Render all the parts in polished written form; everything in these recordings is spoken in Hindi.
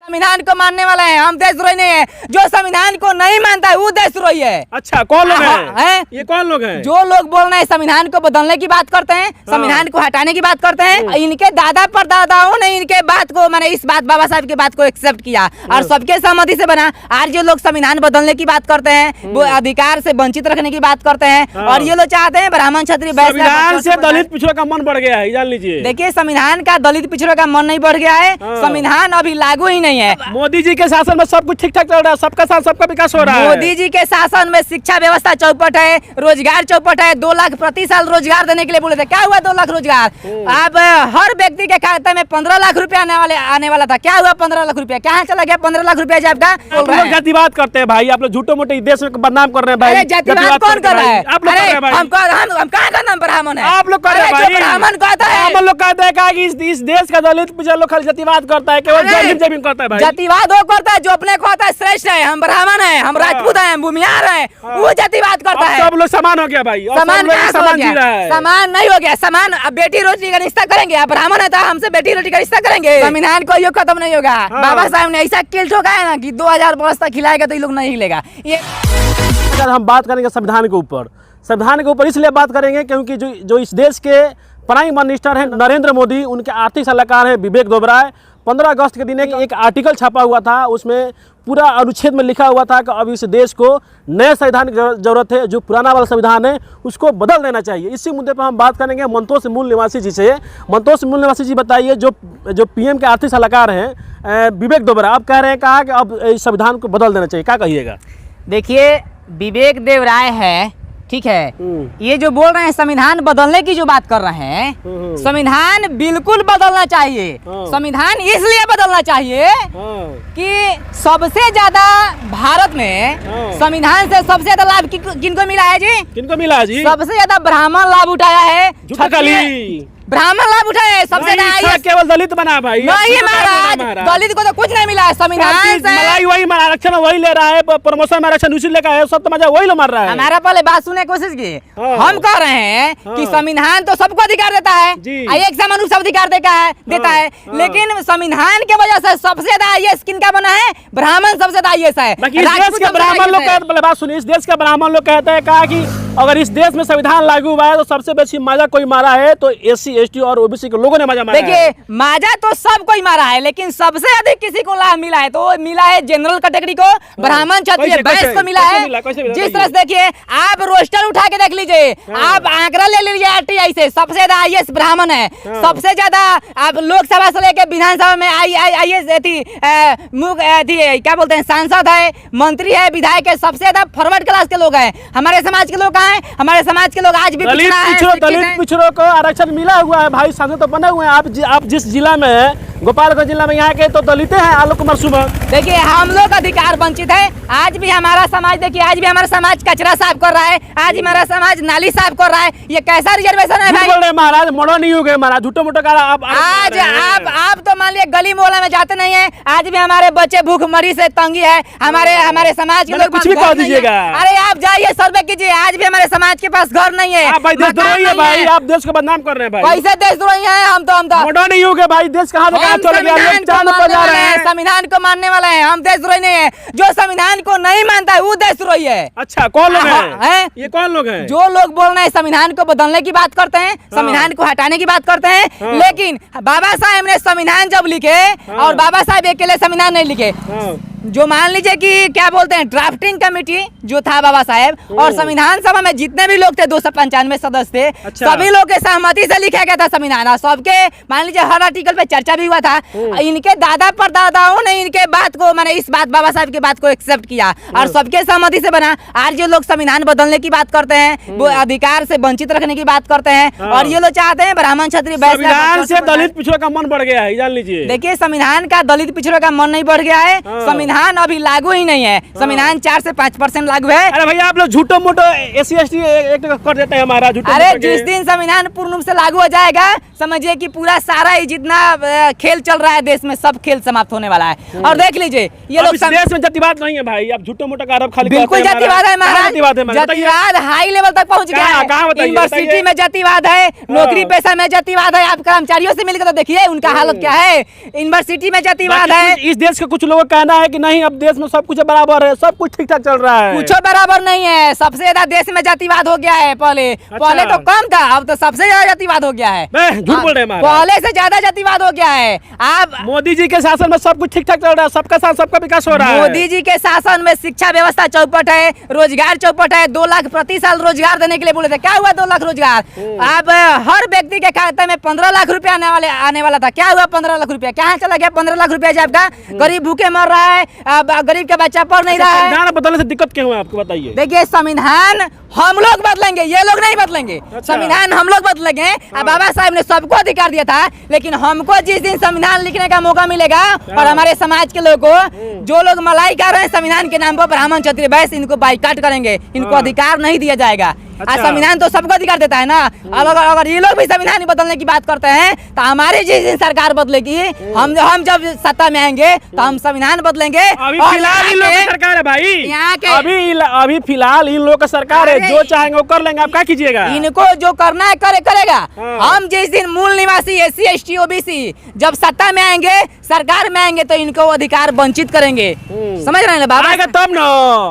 संविधान को मानने वाला है, हम देशद्रोही नहीं है। जो संविधान को नहीं मानता है वो देशद्रोही है। अच्छा, कौन लोग हैं? ये कौन लोग हैं? जो लोग बोल रहे हैं संविधान को बदलने की बात करते हैं, संविधान को हटाने की बात करते हैं, इनके दादा परदादाओं ने इनके बात को मैंने इस बात बाबा साहब की बात को एक्सेप्ट किया और सबके सहमति से बना। आज जो लोग संविधान बदलने की बात करते हैं, वो अधिकार से वंचित रखने की बात करते हैं और ये लोग चाहते हैं ब्राह्मण क्षत्रिय संविधान से दलित पिछड़ों का मन बढ़ गया है, जान लीजिए। देखिए, संविधान का दलित पिछड़ों का मन नहीं बढ़ गया है, संविधान अभी लागू ही नहीं है। मोदी जी के शासन में सब कुछ ठीक ठाक चल रहा है, सबका साथ सबका विकास हो रहा है। मोदी जी के शासन में शिक्षा व्यवस्था चौपट है, रोजगार चौपट है। 2 लाख प्रति साल रोजगार देने के लिए बोले थे, क्या हुआ 2 लाख रोजगार? अब हर व्यक्ति के खाते में 15 लाख रुपया आने वाला था, क्या हुआ 15 लाख रुपया? कहाँ चला गया 15 लाख रुपया? जब का आप लोग जातिवाद करते हैं भाई, आप लोग झूठो मोटे देश में बदनाम कर रहे हैं भाई। जातिवाद कौन कर रहा है? आप लोग कर रहे हैं भाई। हम कहाँ का नाम ब्राह्मण है? आप लोग कर रहे हैं भाई। ब्राह्मण कहता है, हम लोग कहते हैं कि इस देश का दलित पिछड़ा लोग खाली जातिवाद करता है, केवल जमीन करता है भाई। जातिवाद वो करता है जो अपने को होता है श्रेष्ठ है, हम ब्राह्मण है, हम राजपूत है, हम भूमिहार है, वो जातिवाद करता है। सब लोग समान हो गया भाई, समान जी रहा है। समान नहीं हो गया, समान। अब बेटी रोटी का रिश्ता करेंगे, आप ब्राह्मण है तो हमसे बेटी रोटी का रिश्ता करेंगे। संविधान को यो खत्म नहीं होगा। बाबा साहब ने ऐसा किल ठोका है ना कि 2000 वर्ष तक खिलाएगा तो ये लोग नहीं हिलेगा। ये अगर हम बात करेंगे संविधान के ऊपर इसलिए बात करेंगे क्योंकि जो इस देश के प्राइम मिनिस्टर हैं नरेंद्र मोदी, उनके आर्थिक सलाहकार हैं विवेक ओबेरॉय। 15 अगस्त के दिन एक आर्टिकल छपा हुआ था, उसमें पूरा अनुच्छेद में लिखा हुआ था कि अब इस देश को नए संविधान की जरूरत है, जो पुराना वाला संविधान है उसको बदल देना चाहिए। इसी मुद्दे पर हम बात करेंगे मंतोष मूल निवासी जी से। मंतोष मूल निवासी जी, बताइए, जो पीएम के आर्थिक सलाहकार हैं विवेक ओबेरॉय, आप कह रहे हैं कहा कि अब इस संविधान को बदल देना चाहिए, क्या कहिएगा? देखिए, विवेक ओबेरॉय है, ठीक है, ये जो बोल रहे हैं संविधान बदलने की जो बात कर रहे हैं, संविधान बिल्कुल बदलना चाहिए। संविधान इसलिए बदलना चाहिए कि सबसे ज्यादा भारत में संविधान से सबसे ज्यादा लाभ किनको मिला है जी? किनको मिला जी? सबसे ज्यादा ब्राह्मण लाभ उठाया है, ब्राह्मण लाभ उठाया है सबसे ज्यादा। केवल दलित बना भाई? नहीं महाराज, दलित को तो कुछ नहीं मिला है संविधान से। वही आरक्षण वही ले रहा है, प्रमोशन में आरक्षण उसी लेकर है, सब तो मजा वही लो मार रहा है। हमारा पहले बात सुनने की कोशिश की। हम कह रहे हैं कि संविधान तो सबको अधिकार देता है, एक समान रूप से अधिकार देता है, लेकिन संविधान के वजह से सबसे ज्यादा आईएएस किनका बना है? ब्राह्मण सबसे ज्यादा आईएएस है। देश के ब्राह्मण लोग कहते, बात सुनिए, इस देश के ब्राह्मण लोग कहते हैं कहा कि अगर इस देश में संविधान लागू हुआ है तो सबसे बेसी माजा कोई मारा है तो एससी एसटी और ओबीसी के लोगों ने माजा मारा है। देखिए, माजा तो सब कोई मारा है, लेकिन सबसे अधिक किसी को लाभ मिला है तो मिला है जनरल कैटेगरी को, ब्राह्मण क्षत्रिय वैश्य को मिला है। जिस तरह से देखिए, आप रोस्टर उठा के देख लीजिए, आप आंकड़ा ले लीजिए आरटीआई से, सबसे ज्यादा आईएएस ब्राह्मण है। सबसे ज्यादा आप लोकसभा से लेकर विधानसभा में आईएएस क्या बोलते हैं, सांसद है, मंत्री है, विधायक है, सबसे ज्यादा फॉरवर्ड क्लास के लोग हैं। हमारे समाज के लोग कहाँ हैं? हमारे समाज के लोग आज भी दलित पिछड़ों को आरक्षण मिला हुआ है भाई, सांसद तो बने हुए हैं। आप जिस जिला में है, गोपालगंज जिला में, यहाँ के तो दलित हैं आलोक कुमार सुमन। देखिए, हम लोग अधिकार वंचित है। आज भी हमारा समाज, देखिए आज भी हमारा समाज कचरा साफ कर रहा है, आज भी हमारा समाज नाली साफ कर रहा है। ये कैसा रिजर्वेशन है भाई? बोल रहे महाराज, मोड़ो नहीं हो गए महाराज, झूठो मोटो का आज आप तो मान लिया गली मोहल्ला में जाते नहीं है, आज भी हमारे बच्चे भूख मरी से तंगी है। हमारे समाज के लोग कुछ भी कह दीजिएगा। अरे आप जाइए सर्वे कीजिए, आज भी हमारे समाज के पास घर नहीं है। आप भाई देशद्रोही है भाई, आप देश को बदनाम कर रहे हैं भाई। कैसे देशद्रोही है? हम तो मोड़ो नहीं हो गए भाई, देश कहाँ चल गया? संविधान को मानने वाला है, हम देशद्रोही नहीं है। जो संविधान को नहीं मानता है वो देशद्रोही है। अच्छा, कौन लोग हैं? ये कौन लोग हैं? जो लोग बोल रहे हैं संविधान को बदलने की बात करते हैं, संविधान को हटाने की बात करते हैं, लेकिन बाबा साहब ने संविधान जब लिखे और बाबा साहब अकेले संविधान नहीं लिखे, जो मान लीजिए कि क्या बोलते हैं ड्राफ्टिंग कमेटी जो था बाबा साहब और संविधान सभा में जितने भी लोग थे 295 सदस्य थे, सभी लोग के सहमति से लिखा गया था संविधान। सबके मान लीजिए हर आर्टिकल पे चर्चा भी हुआ था। इनके दादा परदादाओं ने इनके बात को मैंने इस बात बाबा साहब की बात को एक्सेप्ट किया और सबके सहमति से बना। आज जो लोग संविधान बदलने की बात करते हैं, वो अधिकार से वंचित रखने की बात करते हैं और ये लोग चाहते हैं ब्राह्मण क्षत्रिय वैश्य दलित पिछड़ों का मन बढ़ गया है, जान लीजिए। देखिए, संविधान का दलित पिछड़ों का मन नहीं बढ़ गया है, संविधान संविधान अभी लागू ही नहीं है। संविधान 4 से 5% लागू है। अरे भैया आप लोग झूठो मोटो SC/ST एक कर देते हैं हमारा झूठो अरे मोटो के। जिस दिन संविधान पूर्ण रूप से लागू हो जाएगा, समझिए कि पूरा सारा ही जितना खेल चल रहा है देश में, सब खेल समाप्त होने वाला है। और देख लीजिए ये लोग इस देश में जातिवाद नहीं है भाई, आप झूठो मोटो का आरोप खाली बिल्कुल करते हैं जातिवाद है हमारा। महाराज, जातिवाद है महाराज, बताइए। जातिवाद हाई लेवल तक पहुंच गया है। कहाँ बताइए, यूनिवर्सिटी बताइए। में जातिवाद है, नौकरी पेशा में जातिवाद है। आप कर्मचारियों से मिलकर तो देखिए उनका हालत क्या है। यूनिवर्सिटी में जातिवाद है। इस देश के कुछ लोगों का कहना है कि नहीं, अब देश में सब कुछ बराबर है, सब कुछ ठीक ठाक चल रहा है। कुछ बराबर नहीं है, सबसे ज्यादा देश में जातिवाद हो गया है। पहले तो कम था, अब तो सबसे ज्यादा जातिवाद हो गया है। मैं झूठ बोल रहे हैं महाराज। पहले से ज्यादा जातिवाद हो गया है। आप मोदी जी के शासन में सब कुछ ठीक ठाक चल रहा है, सबका साथ सबका विकास हो रहा है। मोदी जी के शासन में शिक्षा व्यवस्था चौपट है, रोजगार चौपट है। 2 लाख प्रति साल रोजगार देने के लिए बोले थे, क्या हुआ 2 लाख रोजगार? अब हर व्यक्ति के खाते में 15 लाख रुपया आने वाला था, क्या हुआ 15 लाख रुपया? कहाँ चला गया 15 लाख रुपया? आपका गरीब भूखे मर रहा है, गरीब का बच्चा पढ़ नहीं रहा है। संविधान बदलने से दिक्कत क्यों है आपको बताइए। देखिए संविधान हम लोग बदलेंगे, ये लोग नहीं बदलेंगे। संविधान हम लोग बदलेंगे। बाबा साहब ने सबको अधिकार दिया था, लेकिन हमको जिस दिन संविधान लिखने का मौका मिलेगा और हमारे समाज के लोगों को, जो लोग मलाई कर रहे हैं संविधान के नाम पर, ब्राह्मण क्षत्रिय वैश्य, इनको बाइकाट करेंगे, इनको अधिकार नहीं दिया जाएगा। आज संविधान तो सबको अधिकार देता है ना। अगर ये लोग भी संविधान बदलने की बात करते हैं तो हमारी जिस दिन सरकार बदलेगी, हम जब सत्ता में आएंगे तो हम संविधान बदलेंगे। अभी फिलहाल इन लोगों की सरकार है भाई, यहाँ के अभी फिलहाल इन लोगों का सरकार है, जो चाहेंगे वो कर लेंगे। आप क्या कीजिएगा? इनको जो करना है करेगा। हम जिस दिन मूल निवासी SC/ST OBC जब सत्ता में आएंगे, सरकार में आएंगे, तो इनको अधिकार वंचित करेंगे। समझ रहे हैं बाबा? आएगा तब ना।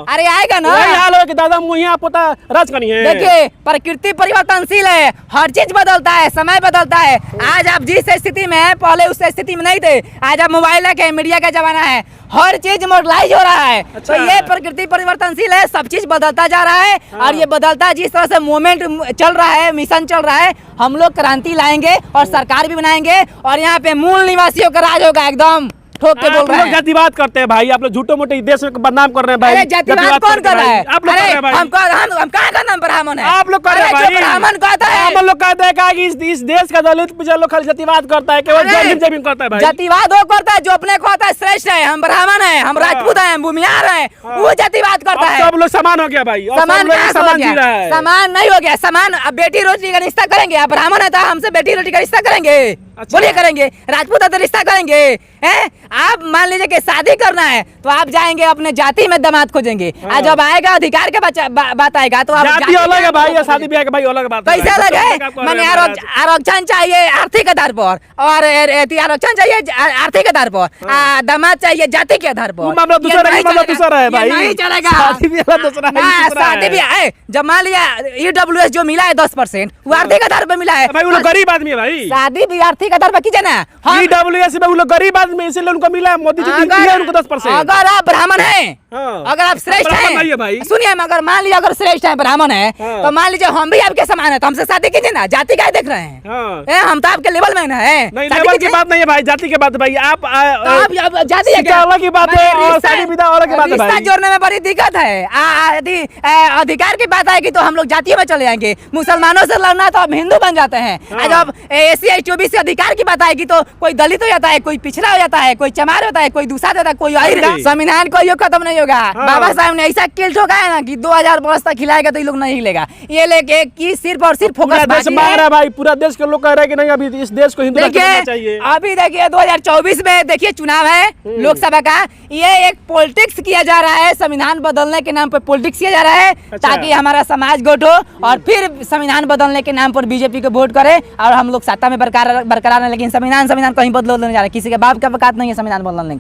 अरे आएगा ना। वही हाल हो कि दादा मुहिया पोता राज करी है। देखिए प्रकृति परिवर्तनशील है, हर चीज बदलता है, समय बदलता है। आज आप जिस स्थिति में है, पहले उस स्थिति में नहीं थे। आज आप मोबाइल है, मीडिया का जमाना है, हर चीज मॉडर्नाइज हो रहा है। तो ये प्रकृति परिवर्तनशील है, सब चीज बदलता जा रहा है। और ये बदलता जिस तरह से मूवमेंट चल रहा है, मिशन चल रहा है, हम लोग क्रांति लाएंगे और सरकार भी बनाएंगे और यहाँ पे मूल निवासियों का राज होगा। एकदम ठोक के बोल रहे हैं। जातिवाद करते हैं भाई, आप लोग झूठो मोटे देश में बदनाम कर रहे हैं भाई। अरे जातिवाद कौन कर रहा है? आप लोग कर रहे हैं भाई। हम कहाँ का नाम ब्राह्मण है? आप लोग कर रहे हैं भाई। ब्राह्मण कहता है, हम लोग कहते हैं कि इस देश का दलित पिछड़ा लोग खाली जातिवाद करता है, केवल जमीन करता है भाई। जातिवाद वो करता है जो अपने को होता है श्रेष्ठ है, हम ब्राह्मण है, हम राजपूत है, हम भूमिहार है, वो जातिवाद करता है। सब लोग समान हो गया भाई, समान समान जी रहा है। समान नहीं हो गया, समान। अब बेटी रोटी का रिश्ता करेंगे, आप ब्राह्मण है तो हमसे बेटी रोटी का रिश्ता करेंगे? बोलिए करेंगे? राजपूत है तो रिश्ता करेंगे? हैं? आप मान लीजिए कि शादी करना है तो आप जाएंगे अपने जाति में दामाद खोजेंगे। आज जब आएगा अधिकार के बात आएगा तो आप जाति अलग है भाई, शादी ब्याह के भाई अलग बात है। कैसे अलग है? मैंने आरक्षण चाहिए आर्थिक आधार पर, और आरक्षण चाहिए आर्थिक आधार पर, दामाद चाहिए जाति के आधार पर। मामला दूसरा है भाई, नहीं चलेगा। शादी ब्याह दूसरा है। शादी ब्याह है, जब मान लिया EWS जो मिला है 10%, वो आर्थिक आधार पर मिला है भाई। वो लोग गरीब आदमी है भाई, शादी भी आर्थिक आधार पर कीजिए ना। EWS में वो लोग गरीब आदमी, इसीलिए उनको मिला है, मोदी जी दिया उनको 10%। अगर आप ब्राह्मण हैं, अगर आप श्रेष्ठ हैं, भाई सुनिए, मगर मान लीजिए अगर श्रेष्ठ है, ब्राह्मण है, तो मान लीजिए हम भी आपके समान है, तो हमसे शादी कीजिए ना। जाति क्या देख रहे हैं? हम तो आपके लेवल में ना है। नहीं, लेवल की बात नहीं है भाई, जाति की बात है भाई। आप जाति अलग की बात है और शादी विवाह अलग की बात है भाई। रिश्ता जोड़ने में बड़ी दिक्कत है। यदि अधिकार की बात आएगी तो हम लोग जातियों में चले जाएंगे। मुसलमानों से लड़ना तो अब हिंदू बन जाते हैं। जब SC/ST OBC अधिकार की बात आएगी तो कोई दलित हो जाता है, कोई पिछड़ा हो जाता है, कोई चमार होता है, कोई दूसरा होता है, कोई संविधान को खत्म नहीं होगा। बाबा साहब ने ऐसा किल ठोका है ना कि 2000 वर्ष तक खिलाएगा तो ये लोग नहीं हिलेगा। ये लेके कि सिर्फ और सिर्फ फोकस मांग रहा है भाई, पूरा देश के लोग कह रहे हैं कि नहीं अभी इस देश को हिंदू राष्ट्र बनना चाहिए। अभी देखिए 2024 में देखिए चुनाव है लोकसभा का, ये एक पॉलिटिक्स किया जा रहा है, संविधान बदलने के नाम पर पॉलिटिक्स किया जा रहा है। ताकि हमारा समाज गोट हो और फिर संविधान बदलने के नाम पर बीजेपी को वोट करे और हम लोग सत्ता में बरकरार है। लेकिन संविधान कहीं बदल नहीं जा रहा है, किसी के बाप का औकात नहीं है संविधान बदलने।